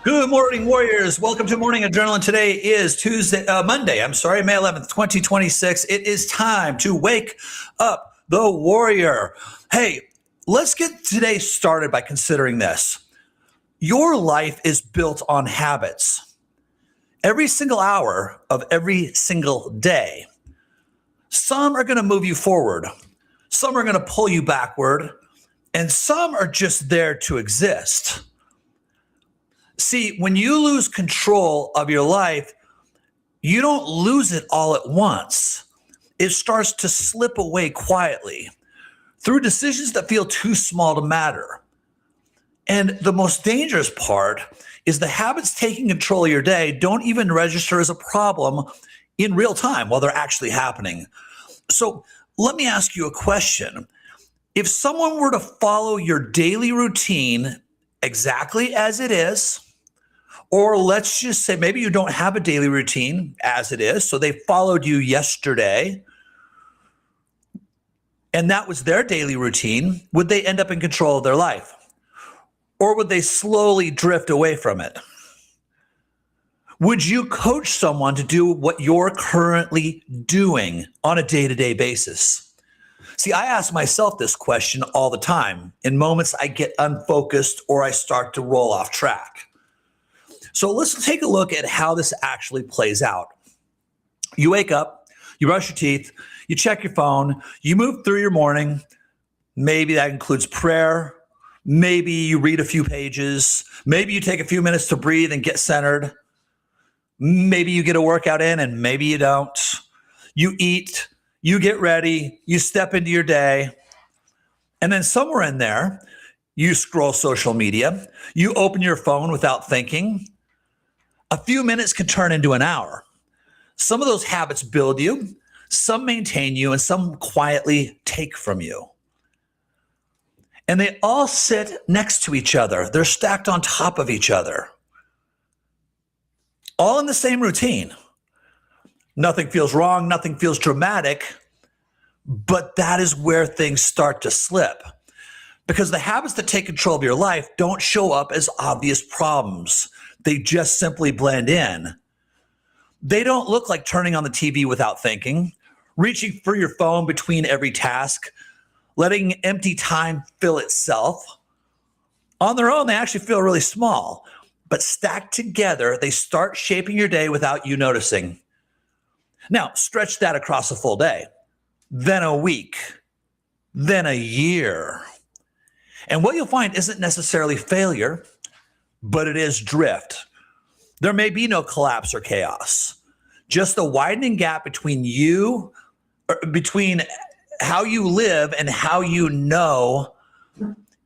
Good morning, warriors. Welcome to Morning Adrenaline. Today is Monday, May 11th, 2026. It is time to wake up the warrior. Hey, let's get today started by considering this. Your life is built on habits. Every single hour of every single day. Some are going to move you forward. Some are going to pull you backward. And some are just there to exist. See, when you lose control of your life, you don't lose it all at once. It starts to slip away quietly through decisions that feel too small to matter. And the most dangerous part is the habits taking control of your day don't even register as a problem in real time while they're actually happening. So let me ask you a question. If someone were to follow your daily routine exactly as it is, or let's just say maybe you don't have a daily routine as it is, so they followed you yesterday, and that was their daily routine, would they end up in control of their life? Or would they slowly drift away from it? Would you coach someone to do what you're currently doing on a day-to-day basis? See, I ask myself this question all the time in moments I get unfocused or I start to roll off track. So let's take a look at how this actually plays out. You wake up, you brush your teeth, you check your phone, you move through your morning. Maybe that includes prayer. Maybe you read a few pages. Maybe you take a few minutes to breathe and get centered. Maybe you get a workout in and maybe you don't. You eat, you get ready, you step into your day. And then somewhere in there, you scroll social media, you open your phone without thinking. A few minutes can turn into an hour. Some of those habits build you, some maintain you, and some quietly take from you. And they all sit next to each other. They're stacked on top of each other. All in the same routine. Nothing feels wrong, nothing feels dramatic, but that is where things start to slip. Because the habits that take control of your life don't show up as obvious problems. They just simply blend in. They don't look like turning on the TV without thinking, reaching for your phone between every task, letting empty time fill itself. On their own, they actually feel really small, but stacked together, they start shaping your day without you noticing. Now, stretch that across a full day, then a week, then a year. And what you'll find isn't necessarily failure, but it is drift. There may be no collapse or chaos, just a widening gap between how you live and how you know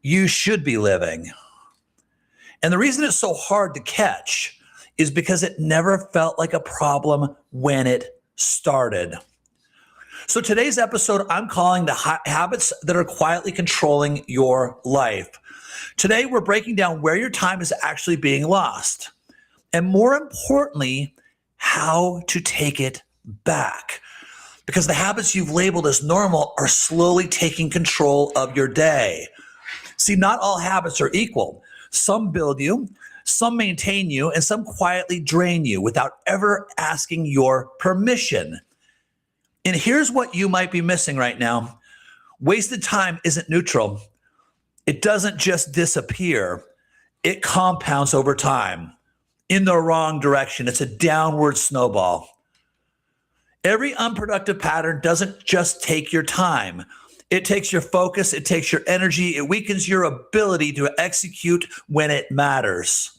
you should be living. And the reason it's so hard to catch is because it never felt like a problem when it started. So today's episode, I'm calling the habits that are quietly controlling your life. Today, we're breaking down where your time is actually being lost. And more importantly, how to take it back. Because the habits you've labeled as normal are slowly taking control of your day. See, not all habits are equal. Some build you, some maintain you, and some quietly drain you without ever asking your permission. And here's what you might be missing right now. Wasted time isn't neutral. It doesn't just disappear. It compounds over time in the wrong direction. It's a downward snowball. Every unproductive pattern doesn't just take your time. It takes your focus. It takes your energy. It weakens your ability to execute when it matters.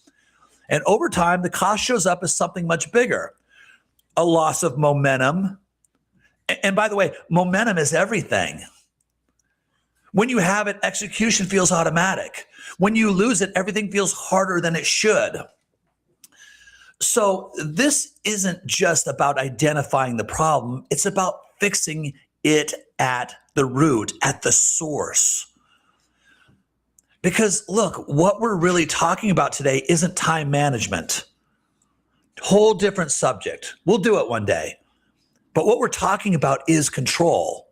And over time, the cost shows up as something much bigger. A loss of momentum. And by the way, momentum is everything. When you have it, execution feels automatic. When you lose it, everything feels harder than it should. So this isn't just about identifying the problem. It's about fixing it at the root, at the source. Because look, what we're really talking about today isn't time management. Whole different subject. We'll do it one day. But what we're talking about is control.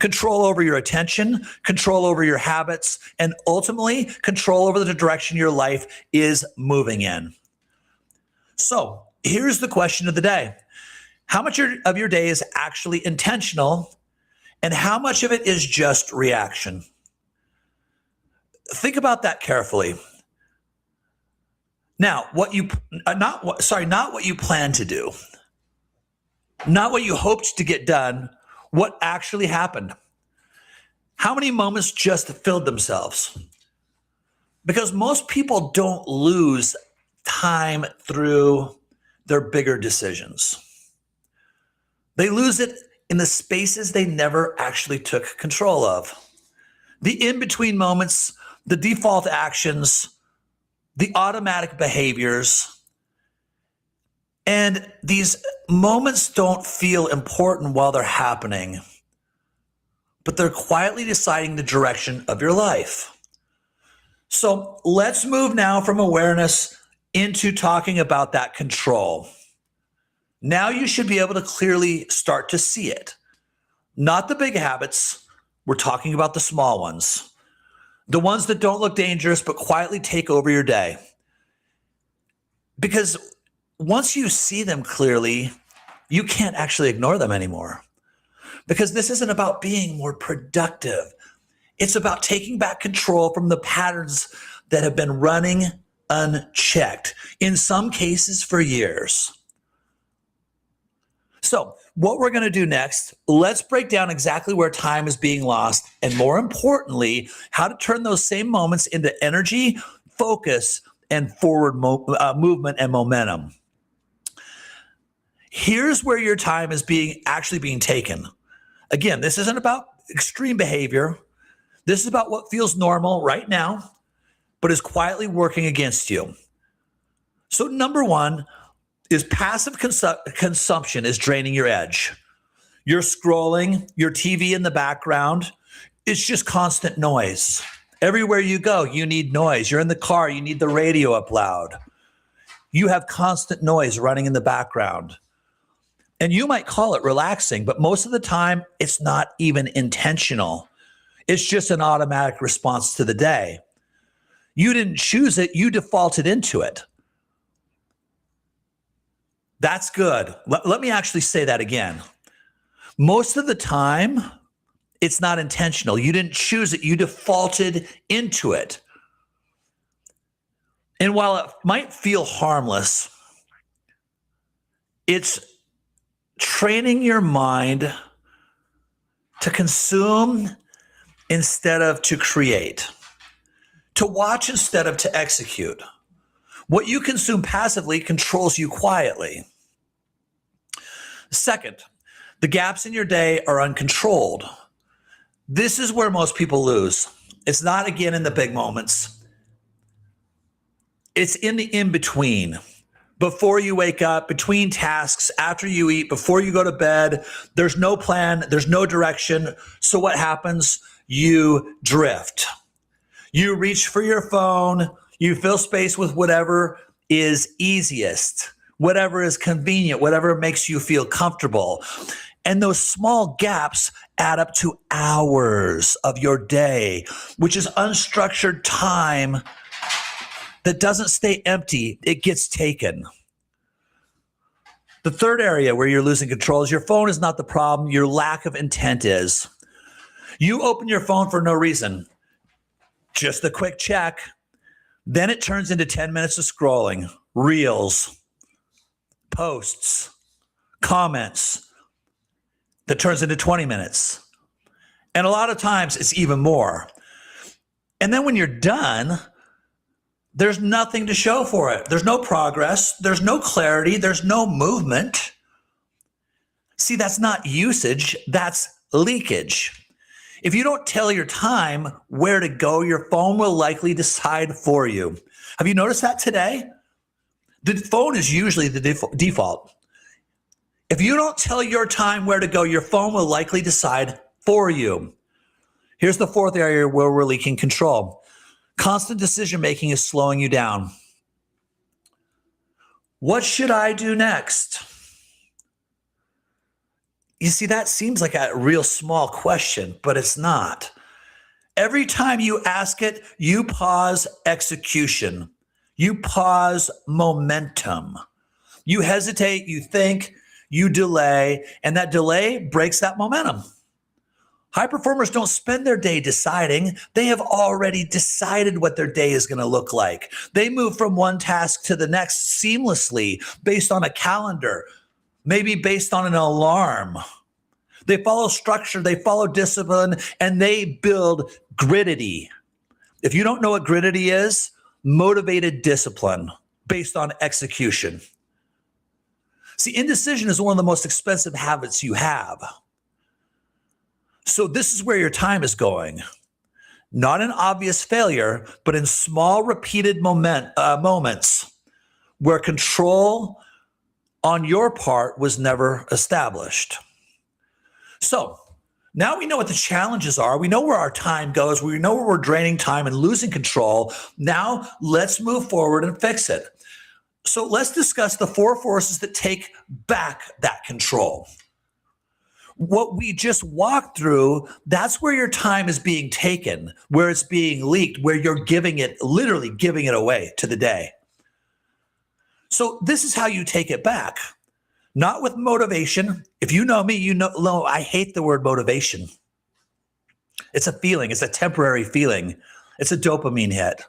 control over your attention, control over your habits, and ultimately control over the direction your life is moving in. So here's the question of the day. How much of your day is actually intentional, and how much of it is just reaction? Think about that carefully. Now, not what you plan to do, not what you hoped to get done, what actually happened. How many moments just filled themselves? Because most people don't lose time through their bigger decisions. They lose it in the spaces they never actually took control of. The in-between moments, the default actions, the automatic behaviors. And these moments don't feel important while they're happening, but they're quietly deciding the direction of your life. So let's move now from awareness into talking about that control. Now you should be able to clearly start to see it. Not the big habits, we're talking about the small ones. The ones that don't look dangerous, but quietly take over your day. Because once you see them clearly, you can't actually ignore them anymore. Because this isn't about being more productive. It's about taking back control from the patterns that have been running unchecked, in some cases for years. So what we're going to do next, let's break down exactly where time is being lost, and more importantly, how to turn those same moments into energy, focus, and forward movement and momentum. Here's where your time is actually being taken. Again, this isn't about extreme behavior. This is about what feels normal right now, but is quietly working against you. So number one is passive consumption is draining your edge. You're scrolling, your TV in the background. It's just constant noise. Everywhere you go, you need noise. You're in the car, you need the radio up loud. You have constant noise running in the background. And you might call it relaxing, but most of the time, it's not even intentional. It's just an automatic response to the day. You didn't choose it, you defaulted into it. That's good. Let me actually say that again. Most of the time, it's not intentional. You didn't choose it, you defaulted into it. And while it might feel harmless, it's training your mind to consume instead of to create, to watch instead of to execute. What you consume passively controls you quietly. Second, the gaps in your day are uncontrolled. This is where most people lose. It's not, again, in the big moments. It's in the in-between. Before you wake up, between tasks, after you eat, before you go to bed, there's no plan, there's no direction. So what happens? You drift. You reach for your phone, you fill space with whatever is easiest, whatever is convenient, whatever makes you feel comfortable. And those small gaps add up to hours of your day, which is unstructured time that doesn't stay empty, it gets taken. The third area where you're losing control is your phone is not the problem, your lack of intent is. You open your phone for no reason, just a quick check. Then it turns into 10 minutes of scrolling, reels, posts, comments, that turns into 20 minutes. And a lot of times it's even more. And then when you're done, there's nothing to show for it. There's no progress. There's no clarity. There's no movement. See, that's not usage. That's leakage. If you don't tell your time where to go, your phone will likely decide for you. Have you noticed that today? The phone is usually the default. If you don't tell your time where to go, your phone will likely decide for you. Here's the fourth area where we're leaking control. Constant decision-making is slowing you down. What should I do next? You see, that seems like a real small question, but it's not. Every time you ask it, you pause execution. You pause momentum. You hesitate, you think, you delay, and that delay breaks that momentum. High performers don't spend their day deciding. They have already decided what their day is going to look like. They move from one task to the next seamlessly based on a calendar, maybe based on an alarm. They follow structure, they follow discipline, and they build gridity. If you don't know what gridity is, motivated discipline based on execution. See, indecision is one of the most expensive habits you have. So this is where your time is going. Not in obvious failure, but in small repeated moments where control on your part was never established. So now we know what the challenges are. We know where our time goes. We know where we're draining time and losing control. Now let's move forward and fix it. So let's discuss the 4 forces that take back that control. What we just walked through, that's where your time is being taken, where it's being leaked, where you're literally giving it away to the day. So this is how you take it back. Not with motivation. If you know me, you know I hate the word motivation. It's a feeling. It's a temporary feeling. It's a dopamine hit.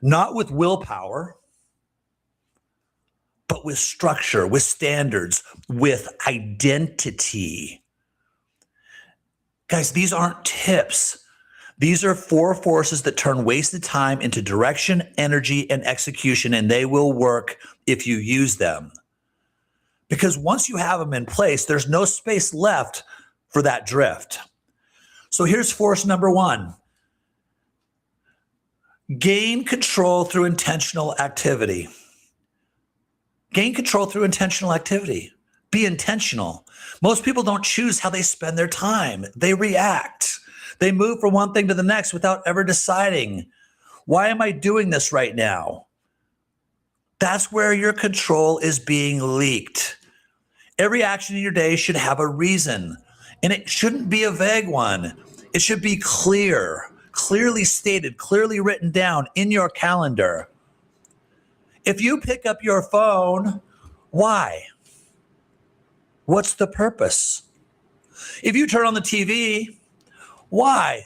Not with willpower, but with structure, with standards, with identity. Guys, these aren't tips. These are 4 forces that turn wasted time into direction, energy, and execution, and they will work if you use them. Because once you have them in place, there's no space left for that drift. So here's force number 1. Gain control through intentional activity. Gain control through intentional activity. Be intentional. Most people don't choose how they spend their time. They react. They move from one thing to the next without ever deciding, why am I doing this right now? That's where your control is being leaked. Every action in your day should have a reason, and it shouldn't be a vague one. It should be clear, clearly stated, clearly written down in your calendar. If you pick up your phone, why? What's the purpose? If you turn on the TV, why?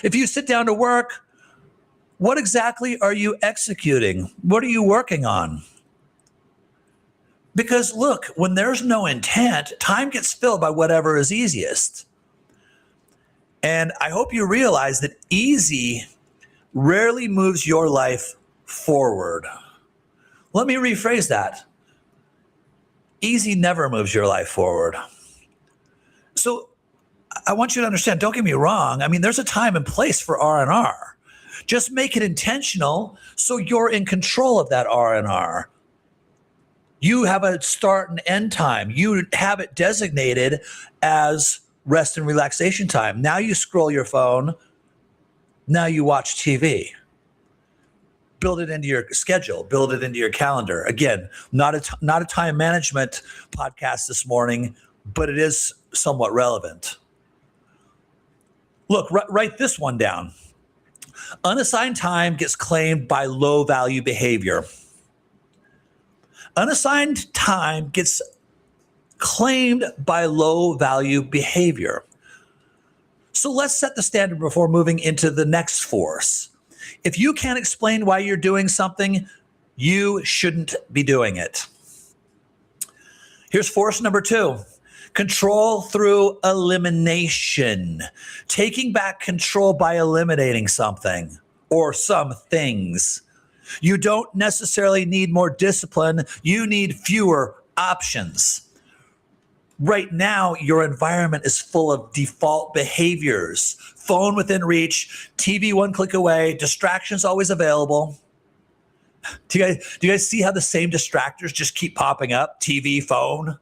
If you sit down to work, what exactly are you executing? What are you working on? Because look, when there's no intent, time gets filled by whatever is easiest. And I hope you realize that easy rarely moves your life forward. Let me rephrase that. Easy never moves your life forward. So I want you to understand, don't get me wrong. I mean, there's a time and place for R&R. Just make it intentional so you're in control of that R&R. You have a start and end time. You have it designated as rest and relaxation time. Now you scroll your phone. Now you watch TV. Build it into your schedule. Build it into your calendar. Again, not a time management podcast this morning, but it is somewhat relevant. Look, write this one down. Unassigned time gets claimed by low value behavior. Unassigned time gets claimed by low value behavior. So let's set the standard before moving into the next force. If you can't explain why you're doing something, you shouldn't be doing it. Here's force number 2. Control through elimination. Taking back control by eliminating something or some things. You don't necessarily need more discipline. You need fewer options. Right now, your environment is full of default behaviors. Phone within reach, TV one click away, distractions always available. Do you guys see how the same distractors just keep popping up? TV, phone.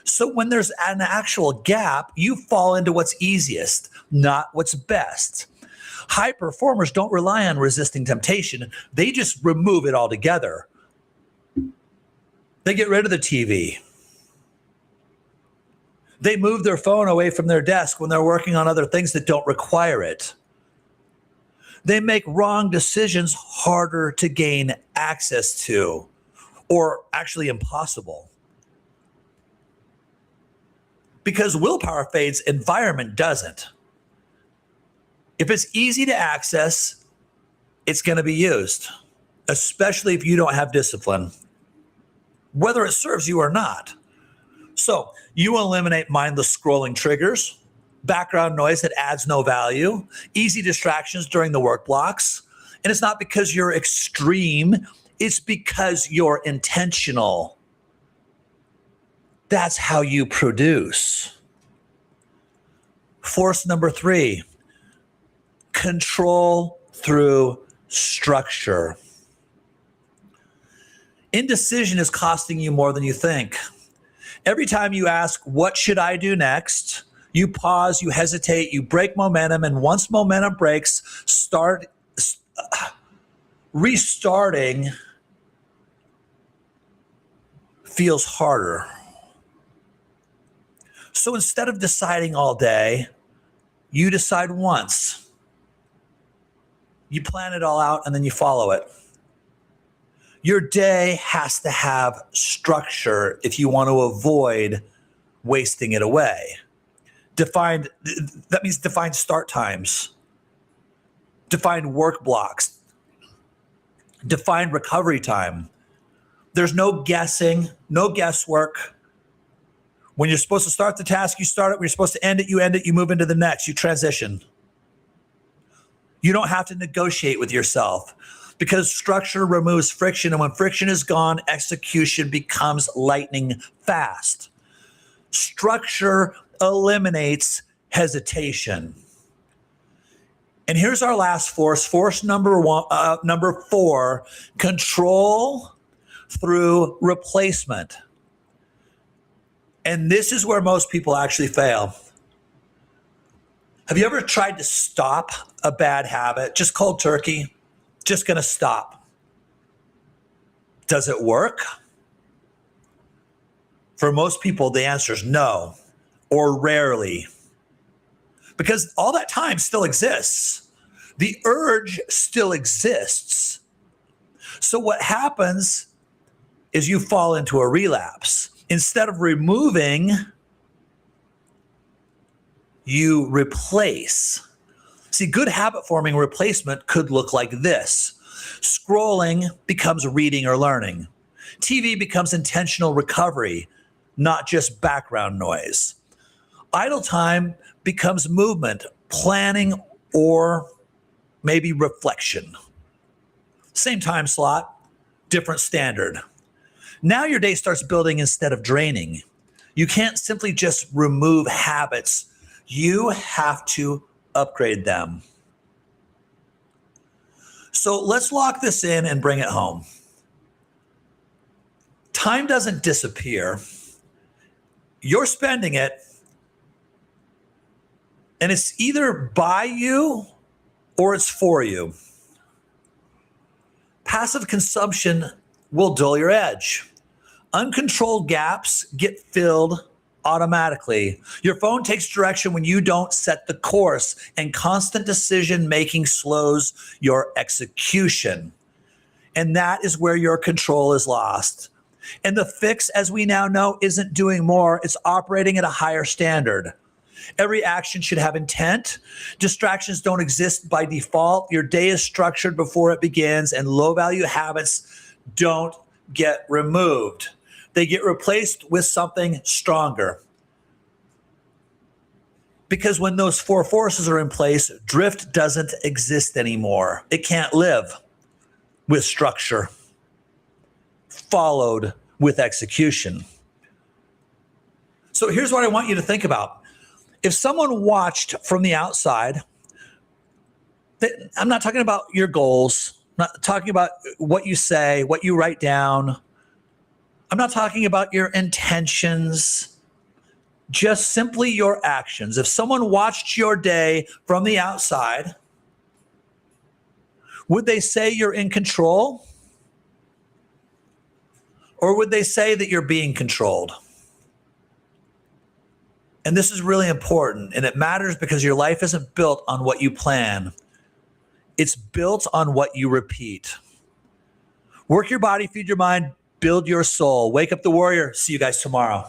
So when there's an actual gap, you fall into what's easiest, not what's best. High performers don't rely on resisting temptation. They just remove it altogether. They get rid of the TV. They move their phone away from their desk when they're working on other things that don't require it. They make wrong decisions harder to gain access to, or actually impossible. Because willpower fades, environment doesn't. If it's easy to access, it's going to be used, especially if you don't have discipline, whether it serves you or not. So you eliminate mindless scrolling triggers, background noise that adds no value, easy distractions during the work blocks. And it's not because you're extreme, it's because you're intentional. That's how you produce. Force number 3, control through structure. Indecision is costing you more than you think. Every time you ask, what should I do next? You pause, you hesitate, you break momentum, and once momentum breaks, restarting feels harder. So instead of deciding all day, you decide once. You plan it all out and then you follow it. Your day has to have structure if you want to avoid wasting it away. That means define start times, define work blocks, define recovery time. There's no guessing, no guesswork. When you're supposed to start the task, you start it. When you're supposed to end it, you move into the next, you transition. You don't have to negotiate with yourself because structure removes friction. And when friction is gone, execution becomes lightning fast. Structure eliminates hesitation. And here's our last force, force number 4, control through replacement. And this is where most people actually fail. Have you ever tried to stop a bad habit, just cold turkey, just gonna stop? Does it work? For most people, the answer is no, or rarely. Because all that time still exists. The urge still exists. So what happens is you fall into a relapse. Instead of removing, you replace. See, good habit forming replacement could look like this. Scrolling becomes reading or learning. TV becomes intentional recovery, not just background noise. Idle time becomes movement, planning, or maybe reflection. Same time slot, different standard. Now your day starts building instead of draining. You can't simply just remove habits. You have to upgrade them. So let's lock this in and bring it home. Time doesn't disappear. You're spending it, and it's either by you or it's for you. Passive consumption will dull your edge. Uncontrolled gaps get filled automatically. Your phone takes direction when you don't set the course, and constant decision making slows your execution. And that is where your control is lost. And the fix, as we now know, isn't doing more, it's operating at a higher standard. Every action should have intent. Distractions don't exist by default. Your day is structured before it begins, and low value habits don't get removed. They get replaced with something stronger. Because when those 4 forces are in place, drift doesn't exist anymore. It can't live with structure, followed with execution. So here's what I want you to think about. If someone watched from the outside, I'm not talking about your goals, I'm not talking about what you say, what you write down. I'm not talking about your intentions, just simply your actions. If someone watched your day from the outside, would they say you're in control? Or would they say that you're being controlled? And this is really important, and it matters because your life isn't built on what you plan. It's built on what you repeat. Work your body, feed your mind, build your soul. Wake up the warrior. See you guys tomorrow.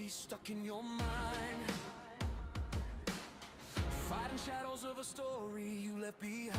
Stuck in your mind, fighting shadows of a story you left behind.